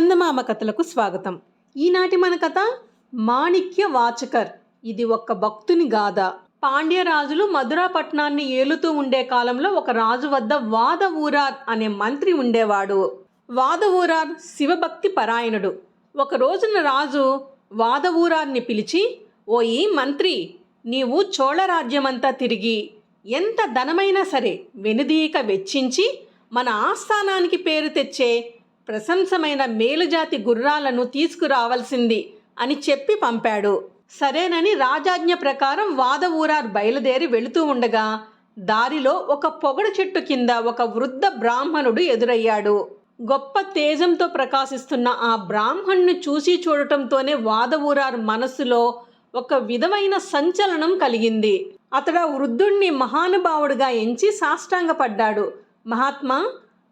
చందమామ కథలకు స్వాగతం. ఈనాటి మన కథ మాణిక్య వాచకర్. ఇది ఒక భక్తుని గాథ. పాండ్యరాజులు మధురా పట్టణాన్ని ఏలుతూ ఉండే కాలంలో ఒక రాజు వద్ద వాదవూరార్ అనే మంత్రి ఉండేవాడు. వాదవూరార్ శివభక్తి పరాయణుడు. ఒక రోజున రాజు వాదవూరార్ని పిలిచి, ఓయి మంత్రి, నీవు చోళరాజ్యమంతా తిరిగి ఎంత ధనమైనా సరే వెనుదీయక వెచ్చించి మన ఆస్థానానికి పేరు తెచ్చే ప్రశంసమైన మేలుజాతి గుర్రాలను తీసుకురావాల్సింది అని చెప్పి పంపాడు. సరేనని రాజాజ్ఞ ప్రకారం వాదవూరార్ బయలుదేరి వెళుతూ ఉండగా దారిలో ఒక పొగడు చెట్టు కింద ఒక వృద్ధ బ్రాహ్మణుడు ఎదురయ్యాడు. గొప్ప తేజంతో ప్రకాశిస్తున్న ఆ బ్రాహ్మణ్ణి చూసి చూడటంతోనే వాదవూరార్ మనస్సులో ఒక విధమైన సంచలనం కలిగింది. అతడు వృద్ధుణ్ణి మహానుభావుడిగా ఎంచి సాష్టాంగపడ్డాడు. మహాత్మా,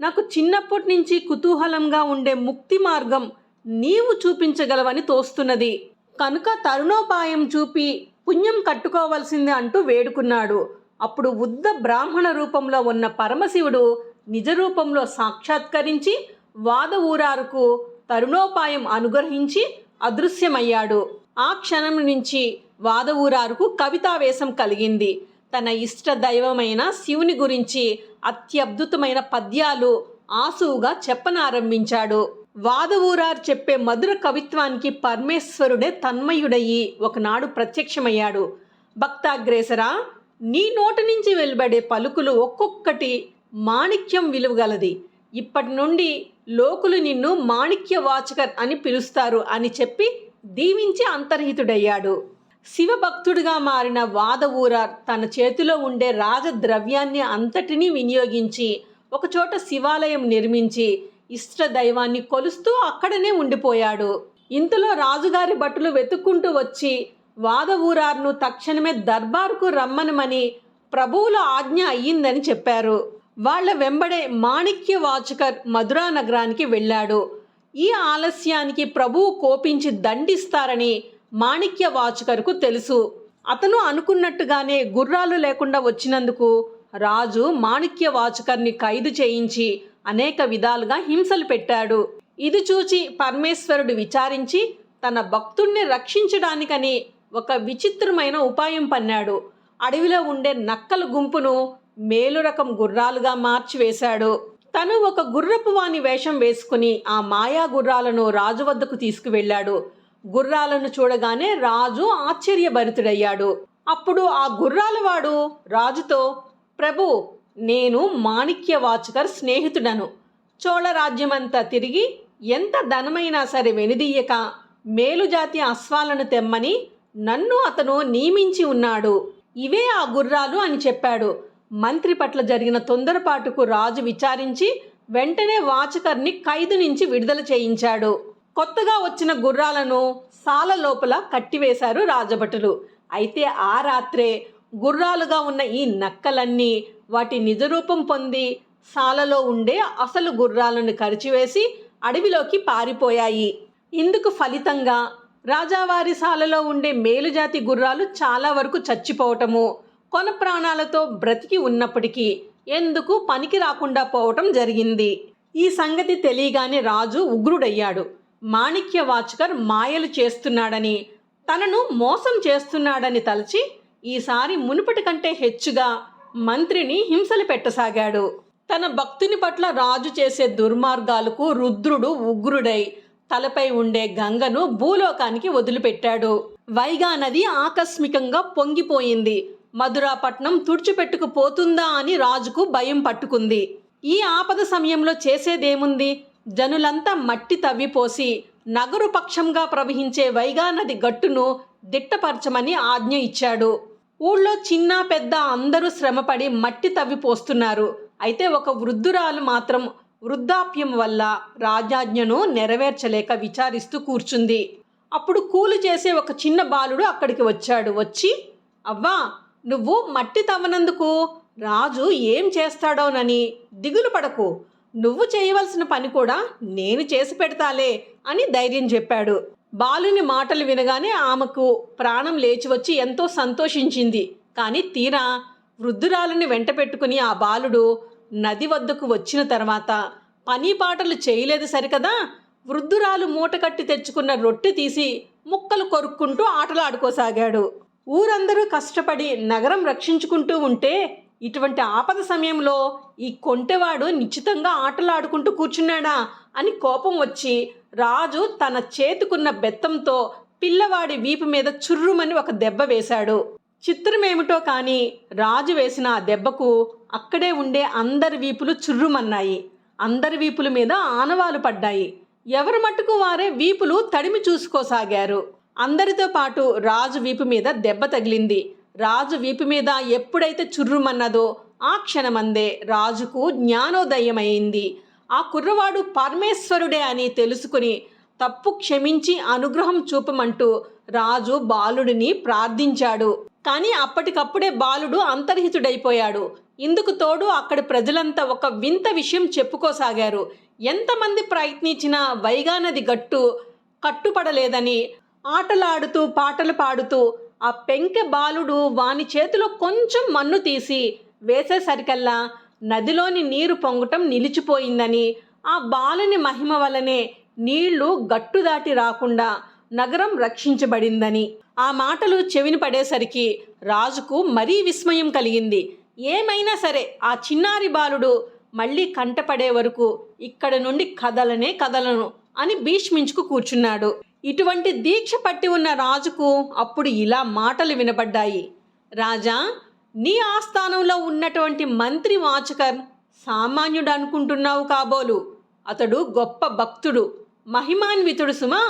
నాకు చిన్నప్పటి నుంచి కుతూహలంగా ఉండే ముక్తి మార్గం నీవు చూపించగలవని తోస్తున్నది. కనుక తరుణోపాయం చూపి పుణ్యం కట్టుకోవాల్సింది అంటూ వేడుకున్నాడు. అప్పుడు వృద్ధ బ్రాహ్మణ రూపంలో ఉన్న పరమశివుడు నిజ రూపంలో సాక్షాత్కరించి వాదవూరారుకు తరుణోపాయం అనుగ్రహించి అదృశ్యమయ్యాడు. ఆ క్షణం నుంచి వాదవూరారుకు కవితావేశం కలిగింది. తన ఇష్ట దైవమైన శివుని గురించి అత్యద్భుతమైన పద్యాలు ఆసువుగా చెప్పనారంభించాడు. వాదవూరార్ చెప్పే మధుర కవిత్వానికి పరమేశ్వరుడే తన్మయుడయ్యి ఒకనాడు ప్రత్యక్షమయ్యాడు. భక్తాగ్రేసరా, నీ నోటి నుంచి వెలువడే పలుకులు ఒక్కొక్కటి మాణిక్యం విలువగలది. ఇప్పటి నుండి లోకులు నిన్ను మాణిక్య వాచకర్ అని పిలుస్తారు అని చెప్పి దీవించి అంతర్హితుడయ్యాడు. శివభక్తుడిగా మారిన వాదవూరార్ తన చేతిలో ఉండే రాజద్రవ్యాన్ని అంతటినీ వినియోగించి ఒకచోట శివాలయం నిర్మించి ఇష్ట దైవాన్ని కొలుస్తూ అక్కడనే ఉండిపోయాడు. ఇంతలో రాజుగారి భటులు వెతుక్కుంటూ వచ్చి వాదవూరార్ను తక్షణమే దర్బారుకు రమ్మనమని ప్రభువుల ఆజ్ఞ అయ్యిందని చెప్పారు. వాళ్ళ వెంబడే మాణిక్య వాచకర్ మధురా నగరానికి వెళ్ళాడు. ఈ ఆలస్యానికి ప్రభువు కోపించి దండిస్తారని మాణిక్య వాచకర్కు తెలుసు. అతను అనుకున్నట్టుగానే గుర్రాలు లేకుండా వచ్చినందుకు రాజు మాణిక్య వాచకర్ని ఖైదు చేయించి అనేక విధాలుగా హింసలు పెట్టాడు. ఇది చూచి పరమేశ్వరుడు విచారించి తన భక్తుణ్ణి రక్షించడానికని ఒక విచిత్రమైన ఉపాయం పన్నాడు. అడవిలో ఉండే నక్కల గుంపును మేలు రకం గుర్రాలుగా మార్చివేశాడు. తను ఒక గుర్రపు వాని వేషం వేసుకుని ఆ మాయా గుర్రాలను రాజు వద్దకు తీసుకువెళ్ళాడు. గుర్రాలను చూడగానే రాజు ఆశ్చర్యభరితుడయ్యాడు. అప్పుడు ఆ గుర్రాలవాడు రాజుతో, ప్రభు, నేను మాణిక్య వాచకర్ స్నేహితుడను. చోళరాజ్యమంతా తిరిగి ఎంత ధనమైనా సరే వెనుదీయక మేలుజాతి అశ్వాలను తెమ్మని నన్ను అతను నియమించి ఉన్నాడు. ఇవే ఆ గుర్రాలు అని చెప్పాడు. మంత్రి పట్ల జరిగిన తొందరపాటుకు రాజు విచారించి వెంటనే వాచకర్ని ఖైదు నుంచి విడుదల చేయించాడు. కొత్తగా వచ్చిన గుర్రాలను సాల లోపల కట్టివేశారు రాజభటులు. అయితే ఆ రాత్రే గుర్రాలుగా ఉన్న ఈ నక్కలన్నీ వాటి నిజరూపం పొంది సాలలో ఉండే అసలు గుర్రాలను కరిచివేసి అడవిలోకి పారిపోయాయి. ఇందుకు ఫలితంగా రాజావారి సాలలో ఉండే మేలుజాతి గుర్రాలు చాలా వరకు చచ్చిపోవటము, కొన ప్రాణాలతో బ్రతికి ఉన్నప్పటికీ ఎందుకు పనికి రాకుండా పోవటం జరిగింది. ఈ సంగతి తెలియగానే రాజు ఉగ్రుడయ్యాడు. మాణిక్య వాచకర్ మాయలు చేస్తున్నాడని, తనను మోసం చేస్తున్నాడని తలచి ఈసారి మునుపటి కంటే హెచ్చుగా మంత్రిని హింసలు పెట్టసాగాడు. తన భక్తుని పట్ల రాజు చేసే దుర్మార్గాలకు రుద్రుడు ఉగ్రుడై తలపై ఉండే గంగను భూలోకానికి వదిలిపెట్టాడు. వైగా నది ఆకస్మికంగా పొంగిపోయింది. మధురాపట్నం తుడిచిపెట్టుకుపోతుందా అని రాజుకు భయం పట్టుకుంది. ఈ ఆపద సమయంలో చేసేదేముంది? జనులంతా మట్టి తవ్విపోసి నగరు పక్షంగా ప్రవహించే వైగా నది గట్టును దిట్టపరచమని ఆజ్ఞ ఇచ్చాడు. ఊళ్ళో చిన్న పెద్ద అందరూ శ్రమపడి మట్టి తవ్విపోస్తున్నారు. అయితే ఒక వృద్ధురాలు మాత్రం వృద్ధాప్యం వల్ల రాజాజ్ఞను నెరవేర్చలేక విచారిస్తూ కూర్చుంది. అప్పుడు కూలి చేసే ఒక చిన్న బాలుడు అక్కడికి వచ్చాడు. వచ్చి, అవ్వా, నువ్వు మట్టి తవ్వనందుకు రాజు ఏం చేస్తాడోనని దిగులు పడకు, నువ్వు చేయవలసిన పని కూడా నేను చేసి పెడతాలే అని ధైర్యం చెప్పాడు. బాలుని మాటలు వినగానే ఆమెకు ప్రాణం లేచి వచ్చి ఎంతో సంతోషించింది. కానీ తీరా వృద్ధురాలని వెంట పెట్టుకుని ఆ బాలుడు నది వద్దకు వచ్చిన తర్వాత పని పాటలు చేయలేదు సరికదా, వృద్ధురాలు మూటకట్టి తెచ్చుకున్న రొట్టె తీసి ముక్కలు కొరుక్కుంటూ ఆటలాడుకోసాగాడు. ఊరందరూ కష్టపడి నగరం రక్షించుకుంటూ ఉంటే ఇటువంటి ఆపద సమయంలో ఈ కొంటెవాడు నిశ్చితంగా ఆటలాడుకుంటూ కూర్చున్నాడా అని కోపం వచ్చి రాజు తన చేతుకున్న బెత్తంతో పిల్లవాడి వీపు మీద చుర్రుమని ఒక దెబ్బ వేశాడు. చిత్రమేమిటో కానీ రాజు వేసిన ఆ దెబ్బకు అక్కడే ఉండే అందరి వీపులు చుర్రుమన్నాయి. అందరి వీపుల మీద ఆనవాలు పడ్డాయి. ఎవరి మట్టుకు వారే వీపులు తడిమి చూసుకోసాగారు. అందరితో పాటు రాజు వీపు మీద దెబ్బ తగిలింది. రాజు వీపు మీద ఎప్పుడైతే చుర్రుమన్నదో ఆ క్షణమందే రాజుకు జ్ఞానోదయమైంది. ఆ కుర్రవాడు పరమేశ్వరుడే అని తెలుసుకుని తప్పు క్షమించి అనుగ్రహం చూపమంటూ రాజు బాలుడిని ప్రార్థించాడు. కానీ అప్పటికప్పుడే బాలుడు అంతర్హితుడైపోయాడు. ఇందుకు తోడు అక్కడి ప్రజలంతా ఒక వింత విషయం చెప్పుకోసాగారు. ఎంతమంది ప్రయత్నించినా వైగానది గట్టు కట్టుపడలేదని. ఆటలాడుతూ పాటలు పాడుతూ ఆ పెంకె బాలుడు వాని చేతిలో కొంచెం మన్ను తీసి వేసేసరికల్లా నదిలోని నీరు పొంగటం నిలిచిపోయిందని, ఆ బాలుని మహిమ వలనే నీళ్లు గట్టు దాటి రాకుండా నగరం రక్షించబడిందని. ఆ మాటలు చెవిని పడేసరికి రాజుకు మరీ విస్మయం కలిగింది. ఏమైనా సరే ఆ చిన్నారి బాలుడు మళ్ళీ కంటపడే వరకు ఇక్కడ నుండి కదలను అని భీష్మించుకు కూర్చున్నాడు. ఇటువంటి దీక్ష పట్టి ఉన్న రాజుకు అప్పుడు ఇలా మాటలు వినబడ్డాయి. రాజా, నీ ఆస్థానంలో ఉన్నటువంటి మంత్రి వాచకర్ సామాన్యుడు అనుకుంటున్నావు కాబోలు. అతడు గొప్ప భక్తుడు, మహిమాన్వితుడు సుమా.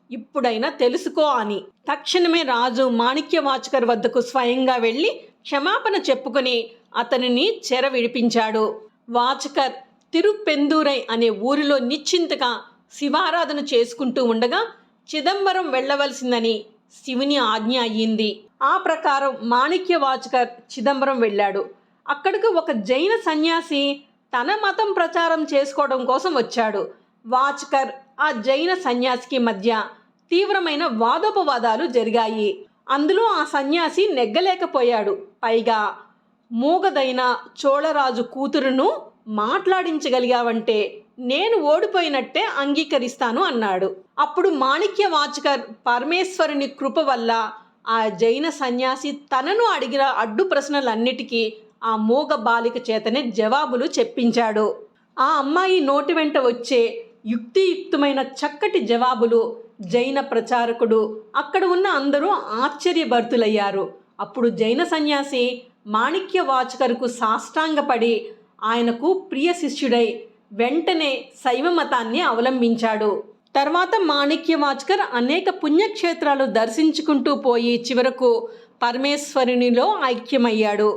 ఇప్పుడైనా తెలుసుకో అని. తక్షణమే రాజు మాణిక్య వాచకర్ వద్దకు స్వయంగా వెళ్ళి క్షమాపణ చెప్పుకుని అతనిని చెర విడిపించాడు. వాచకర్ తిరుపెందూరై అనే ఊరిలో నిశ్చింతగా శివారాధన చేసుకుంటూ ఉండగా చిదంబరం వెళ్ళవలసిందని శివుని ఆజ్ఞ అయ్యింది. ఆ ప్రకారం మాణిక్య వాచకర్ చిదంబరం వెళ్ళాడు. అక్కడికి ఒక జైన సన్యాసి తన మతం ప్రచారం చేసుకోవడం కోసం వచ్చాడు. వాచకర్ ఆ జైన సన్యాసికి మధ్య తీవ్రమైన వాదోపవాదాలు జరిగాయి. అందులో ఆ సన్యాసి నెగ్గలేకపోయాడు. పైగా మూగదైన చోళరాజు కూతురును మాట్లాడించగలిగావంటే నేను ఓడిపోయినట్టే అంగీకరిస్తాను అన్నాడు. అప్పుడు మాణిక్య వాచకర్ పరమేశ్వరుని కృప వల్ల ఆ జైన సన్యాసి తనను అడిగిన అడ్డు ప్రశ్నలన్నిటికీ ఆ మూగ బాలిక చేతనే జవాబులు చెప్పించాడు. ఆ అమ్మాయి నోటి వెంట వచ్చే యుక్తియుక్తమైన చక్కటి జవాబులు జైన ప్రచారకుడు, అక్కడ ఉన్న అందరూ ఆశ్చర్యభరితులయ్యారు. అప్పుడు జైన సన్యాసి మాణిక్య వాచకర్కు సాష్టాంగపడి ఆయనకు ప్రియ శిష్యుడై వెంటనే శైవ మతాన్ని అవలంబించాడు. తర్వాత మాణిక్య వాచకర్ అనేక పుణ్యక్షేత్రాలు దర్శించుకుంటూ పోయి చివరకు పరమేశ్వరునిలో ఐక్యమయ్యాడు.